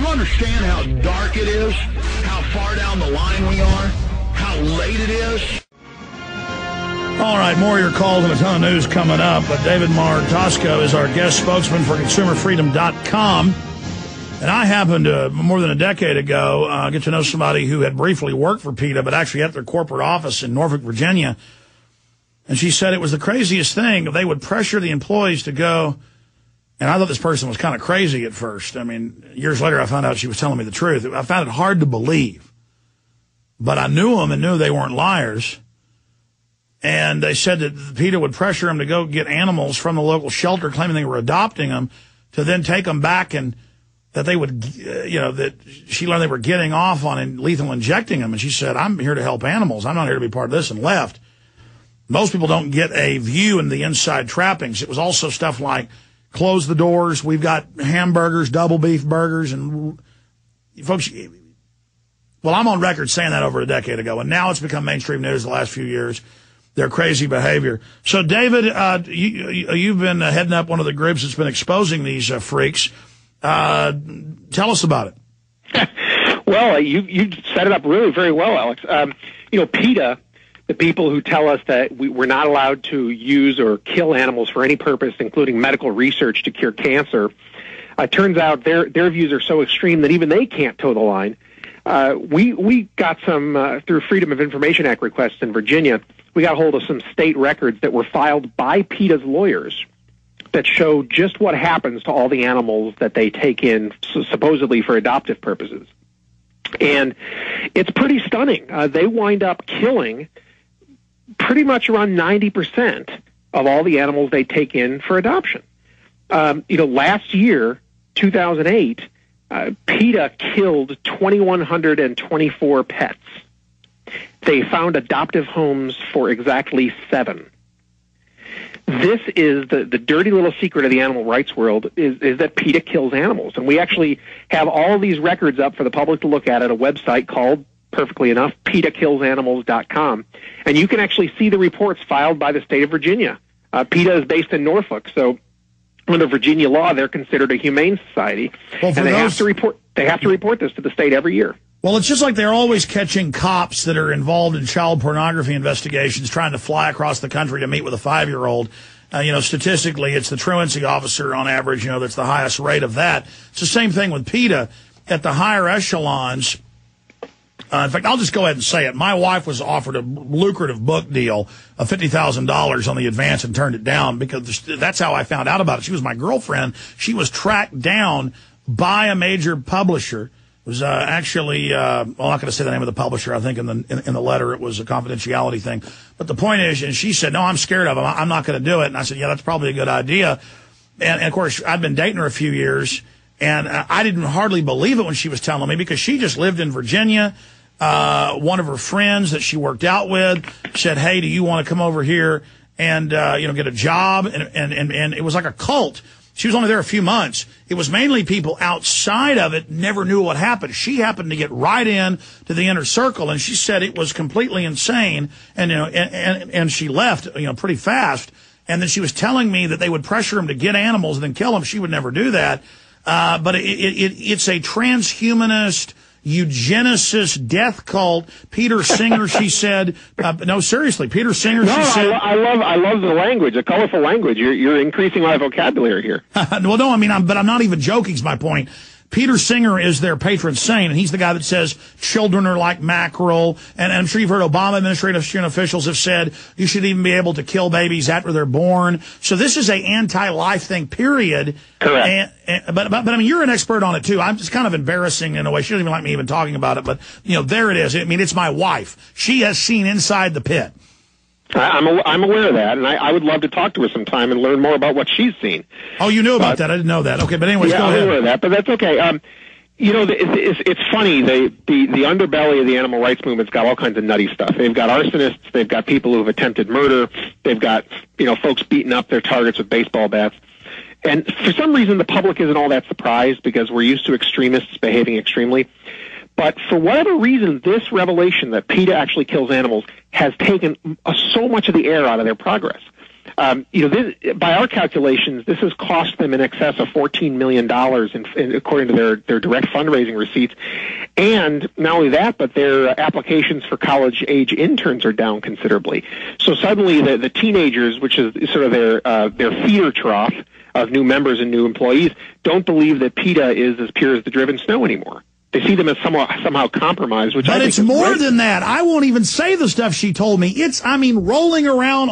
you understand how dark it is? How far down the line we are? How late it is? All right, more of your calls and a ton of news coming up. But David Martosco is our guest spokesman for ConsumerFreedom.com. And I happened to, more than a decade ago, get to know somebody who had briefly worked for PETA, but actually at their corporate office in Norfolk, Virginia. And she said it was the craziest thing. They would pressure the employees to go. And I thought this person was kind of crazy at first. I mean, years later, I found out she was telling me the truth. I found it hard to believe. But I knew them and knew they weren't liars. And they said that PETA would pressure them to go get animals from the local shelter, claiming they were adopting them, to then take them back, and that they would, that she learned they were getting off on lethal injecting them. And she said, I'm here to help animals. I'm not here to be part of this, and left. Most people don't get a view in the inside trappings. It was also stuff like, close the doors. We've got hamburgers, double beef burgers, and folks, well, I'm on record saying that over a decade ago, and now it's become mainstream news the last few years. Their crazy behavior. So, David, you've been heading up one of the groups that's been exposing these freaks. Tell us about it. Well, you set it up really very well, Alex. PETA, the people who tell us that we're not allowed to use or kill animals for any purpose, including medical research to cure cancer, turns out their views are so extreme that even they can't toe the line. We got some, through Freedom of Information Act requests in Virginia, we got hold of some state records that were filed by PETA's lawyers that show just what happens to all the animals that they take in supposedly for adoptive purposes. And it's pretty stunning. They wind up killing pretty much around 90% of all the animals they take in for adoption. Last year, 2008, PETA killed 2,124 pets. They found adoptive homes for exactly 7. This is the dirty little secret of the animal rights world, is that PETA kills animals. And we actually have all these records up for the public to look at a website called, perfectly enough, PETAkillsAnimals.com. And you can actually see the reports filed by the state of Virginia. PETA is based in Norfolk, so under Virginia law, they're considered a humane society. Well, and they have to report this to the state every year. Well, it's just like they're always catching cops that are involved in child pornography investigations trying to fly across the country to meet with a 5-year-old. Statistically, it's the truancy officer on average, that's the highest rate of that. It's the same thing with PETA at the higher echelons. In fact, I'll just go ahead and say it. My wife was offered a lucrative book deal of $50,000 on the advance and turned it down because that's how I found out about it. She was my girlfriend. She was tracked down by a major publisher. It was actually, I'm not going to say the name of the publisher. I think in the letter it was a confidentiality thing. But the point is, and she said, no, I'm scared of him. I'm not going to do it. And I said, yeah, that's probably a good idea. And of course, I'd been dating her a few years, and I didn't hardly believe it when she was telling me because she just lived in Virginia. One of her friends that she worked out with said, hey, do you want to come over here and, get a job? And it was like a cult. She was only there a few months. It was mainly people outside of it never knew what happened. She happened to get right in to the inner circle, and she said it was completely insane. And, and she left, pretty fast. And then she was telling me that they would pressure him to get animals and then kill them. She would never do that. But it's a transhumanist, eugenicist death cult. Peter Singer, she said, no, seriously, Peter Singer, she said. I love the language, the colorful language. You're increasing my vocabulary here. Well, no, but I'm not even joking is my point. Peter Singer is their patron saint, and he's the guy that says children are like mackerel. And I'm sure you've heard Obama administration officials have said you should even be able to kill babies after they're born. So this is a anti-life thing, period. Correct. But I mean, you're an expert on it too. I'm just kind of embarrassing in a way. She doesn't even like me even talking about it. But there it is. I mean, it's my wife. She has seen inside the pit. I'm aware of that, and I would love to talk to her sometime and learn more about what she's seen. Oh, you knew about that? I didn't know that. Okay, but anyways, go ahead. I'm aware of that, but that's okay. It's funny. The underbelly of the animal rights movement's got all kinds of nutty stuff. They've got arsonists. They've got people who have attempted murder. They've got folks beating up their targets with baseball bats. And for some reason, the public isn't all that surprised because we're used to extremists behaving extremely. But for whatever reason, this revelation that PETA actually kills animals has taken so much of the air out of their progress. By our calculations, this has cost them in excess of $14 million according to their direct fundraising receipts. And not only that, but their applications for college-age interns are down considerably. So suddenly the teenagers, which is sort of their feeder trough of new members and new employees, don't believe that PETA is as pure as the driven snow anymore. They see them as somehow compromised, which I think it's more than that. I won't even say the stuff she told me. It's, rolling around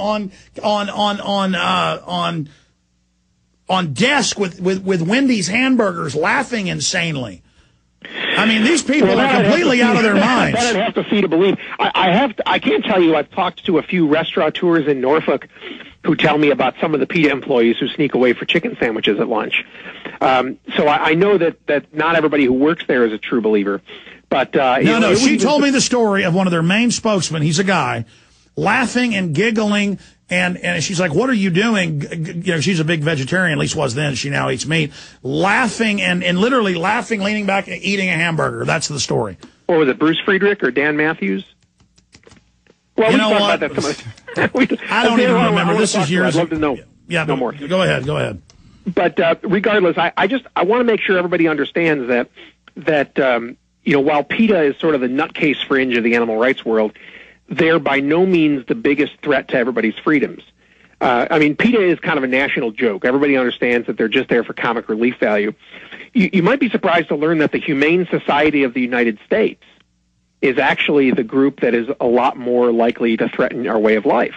on desk with Wendy's hamburgers, laughing insanely. These people are completely out of their minds. That I'd have to see to believe. I can't tell you. I've talked to a few restaurateurs in Norfolk who tell me about some of the PETA employees who sneak away for chicken sandwiches at lunch. So I know that not everybody who works there is a true believer. But she told me the story of one of their main spokesmen. He's a guy laughing and giggling. And she's like, what are you doing? She's a big vegetarian, at least was then. She now eats meat. Laughing and literally laughing, leaning back and eating a hamburger. That's the story. Or was it Bruce Friedrich or Dan Matthews? Well, you know what? I don't even remember. This is years. I'd love to know. Yeah, no more. Go ahead. But regardless, I want to make sure everybody understands that while PETA is sort of the nutcase fringe of the animal rights world, they're by no means the biggest threat to everybody's freedoms. PETA is kind of a national joke. Everybody understands that they're just there for comic relief value. You might be surprised to learn that the Humane Society of the United States is actually the group that is a lot more likely to threaten our way of life.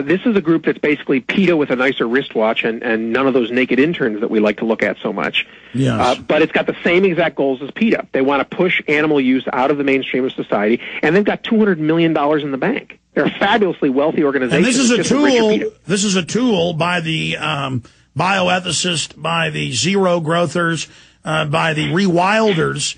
This is a group that's basically PETA with a nicer wristwatch and none of those naked interns that we like to look at so much. Yes. But it's got the same exact goals as PETA. They want to push animal use out of the mainstream of society, and they've got $200 million in the bank. They're a fabulously wealthy organization. And this is a tool. This is a tool by the bioethicists, by the zero growthers, by the rewilders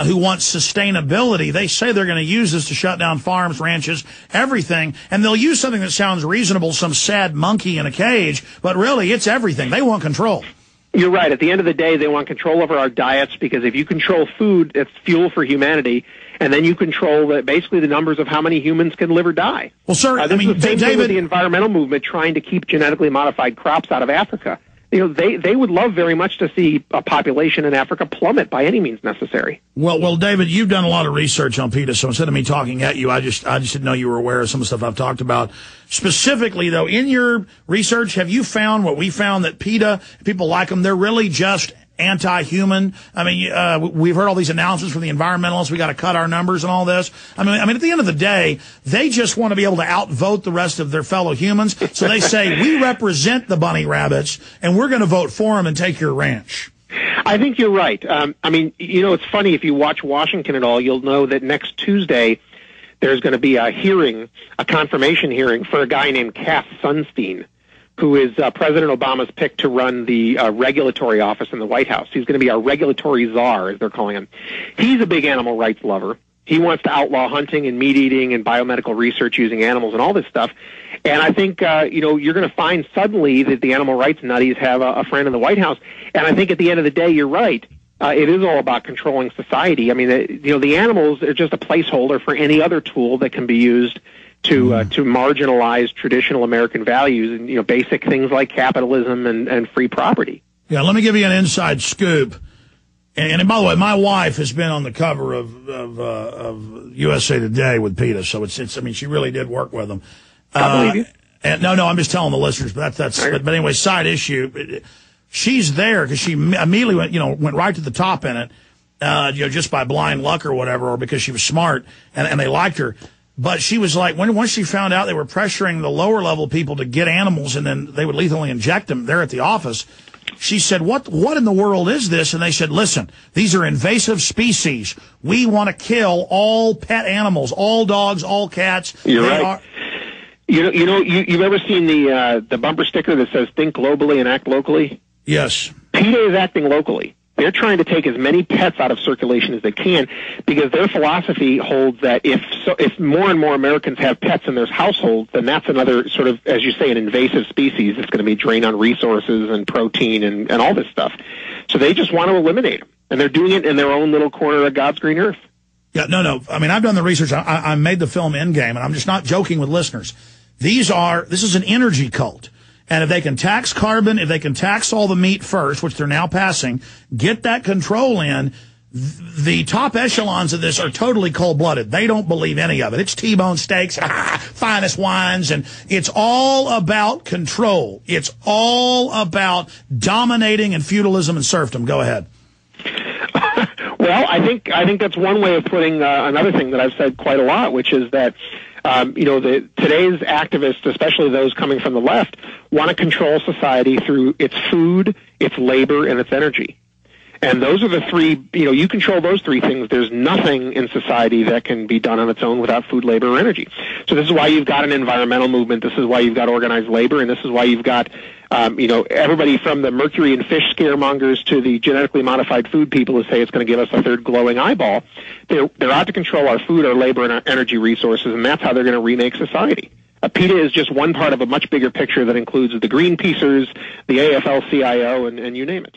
who want sustainability. They say they're going to use this to shut down farms, ranches, everything, and they'll use something that sounds reasonable, some sad monkey in a cage, but really it's everything. They want control. You're right. At the end of the day, they want control over our diets because if you control food, it's fuel for humanity, and then you control basically the numbers of how many humans can live or die. Well, sir, this is the same thing with the environmental movement trying to keep genetically modified crops out of Africa. They would love very much to see a population in Africa plummet by any means necessary. Well, David, you've done a lot of research on PETA, so instead of me talking at you, I just didn't know you were aware of some of the stuff I've talked about. Specifically, though, in your research, have you found what we found, that PETA, people like them, they're really just anti-human? We've heard all these announcements from the environmentalists. We got to cut our numbers and all this. At the end of the day, they just want to be able to outvote the rest of their fellow humans. So they say, we represent the bunny rabbits, and we're going to vote for them and take your ranch. I think you're right. It's funny, if you watch Washington at all, you'll know that next Tuesday there's going to be a confirmation hearing for a guy named Cass Sunstein, who is President Obama's pick to run the regulatory office in the White House. He's going to be our regulatory czar, as they're calling him. He's a big animal rights lover. He wants to outlaw hunting and meat eating and biomedical research using animals and all this stuff. And I think, you're going to find suddenly that the animal rights nutties have a friend in the White House. And I think at the end of the day, you're right. It is all about controlling society. The animals are just a placeholder for any other tool that can be used to marginalize traditional American values and basic things like capitalism and free property. Yeah, let me give you an inside scoop. And by the way, my wife has been on the cover of USA Today with PETA, so she really did work with them. I believe you. And no, I'm just telling the listeners, but but anyway, side issue. She's there because she immediately went right to the top in it, just by blind luck or whatever, or because she was smart and they liked her. But she was like, once she found out they were pressuring the lower level people to get animals and then they would lethally inject them there at the office, she said, what in the world is this? And they said, listen, these are invasive species. We want to kill all pet animals, all dogs, all cats. You're right. You've ever seen the bumper sticker that says "Think globally and act locally"? Yes. PETA is acting locally. They're trying to take as many pets out of circulation as they can because their philosophy holds that if more and more Americans have pets in their households, then that's another sort of, as you say, an invasive species that's going to be drained on resources and protein and all this stuff. So they just want to eliminate them, and they're doing it in their own little corner of God's green earth. Yeah, no. I've done the research. I made the film Endgame, and I'm just not joking with listeners. This is an energy cult. And if they can tax carbon, if they can tax all the meat first, which they're now passing, get that control in, the top echelons of this are totally cold-blooded. They don't believe any of it. It's T-bone steaks, finest wines, and it's all about control. It's all about dominating and feudalism and serfdom. Go ahead. Well, I think that's one way of putting another thing that I've said quite a lot, which is that today's activists, especially those coming from the left, want to control society through its food, its labor, and its energy. And those are the three, you control those three things. There's nothing in society that can be done on its own without food, labor, or energy. So this is why you've got an environmental movement. This is why you've got organized labor. And this is why you've got, everybody from the mercury and fish scaremongers to the genetically modified food people who say it's going to give us a third glowing eyeball. They're out to control our food, our labor, and our energy resources, and that's how they're going to remake society. PETA is just one part of a much bigger picture that includes the Greenpeacers, the AFL-CIO, and you name it.